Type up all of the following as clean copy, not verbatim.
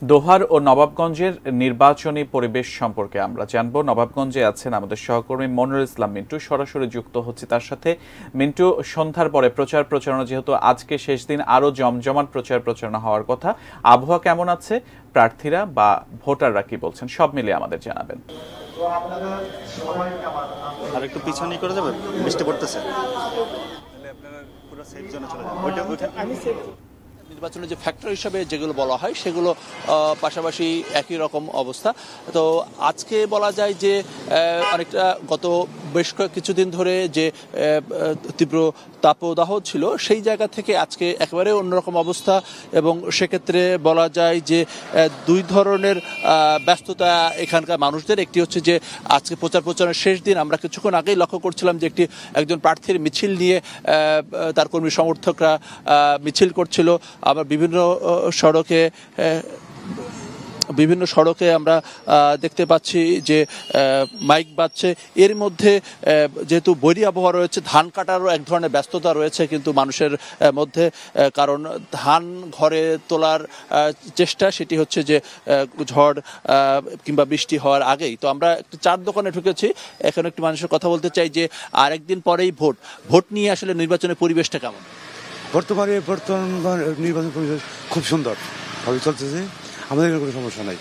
দোহার ও নবাবগঞ্জের নির্বাচনী পরিবেশ সম্পর্কে আমরা জানবো। নবাবগঞ্জে আছেন আমাদের সহকর্মী মনিরুল ইসলাম মিন্টু, সরাসরি যুক্ত হচ্ছে তার সাথে। মিন্টু, সন্ধ্যার পরে প্রচার প্রচারণা, যেহেতু আজকে শেষ দিন, আরো জমজমাট প্রচার প্রচারণা হওয়ার কথা, আবহাওয়া কেমন আছে, প্রার্থীরা বা ভোটাররা কি বলছেন, সব মিলিয়ে আমাদের জানাবেন। আর একটু পিছনে করে যাবেন, বৃষ্টি পড়তেছে, আপনারা পুরো সেফ জোনে চলে যান। নির্বাচনের যে ফ্যাক্টর হিসাবে যেগুলো বলা হয় সেগুলো পাশাপাশি একই রকম অবস্থা। তো আজকে বলা যায় যে অনেকটা গত বেশ কিছুদিন ধরে যে তীব্র তাপদাহ ছিল সেই জায়গা থেকে আজকে একেবারে অন্যরকম অবস্থা, এবং সেক্ষেত্রে বলা যায় যে দুই ধরনের ব্যস্ততা এখানকার মানুষদের। একটি হচ্ছে যে আজকে প্রচারের শেষ দিন, আমরা কিছুক্ষণ আগেই লক্ষ্য করছিলাম যে একজন প্রার্থীর মিছিল নিয়ে তার কর্মী সমর্থকরা মিছিল করছিল। আবার বিভিন্ন সড়কে আমরা দেখতে পাচ্ছি যে মাইক বাজছে। এর মধ্যে যেহেতু বৈরী আবহাওয়া রয়েছে, ধান কাটারও এক ধরনের ব্যস্ততা রয়েছে কিন্তু মানুষের মধ্যে, কারণ ধান ঘরে তোলার চেষ্টা সেটি হচ্ছে যে ঝড় কিংবা বৃষ্টি হওয়ার আগেই। তো আমরা একটি চার দোকানে ঢুকেছি, এখন একটু মানুষের কথা বলতে চাই যে আরেকদিন পরেই ভোট নিয়ে আসলে নির্বাচনের পরিবেশটা কেমন? বর্তমান নির্বাচন পরিবেশ খুব সুন্দর ভাবে চলতেছে, আমাদের কোনো সমস্যা নাই।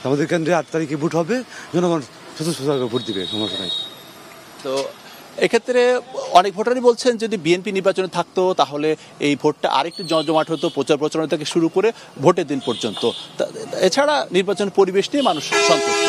আমাদের কেন্দ্রে 8 তারিখে ভোট হবে, জনগণ সুস্থভাবে ভোট দিবে, সমস্যা নাই। তো এক্ষেত্রে অনেক ভোটারই বলছেন যদি বিএনপি নির্বাচনে থাকতো তাহলে এই ভোটটা আরেকটু জমজমাট হতো, প্রচারণা থেকে শুরু করে ভোটের দিন পর্যন্ত। এছাড়া নির্বাচনের পরিবেশ নিয়ে মানুষ সন্তুষ্ট।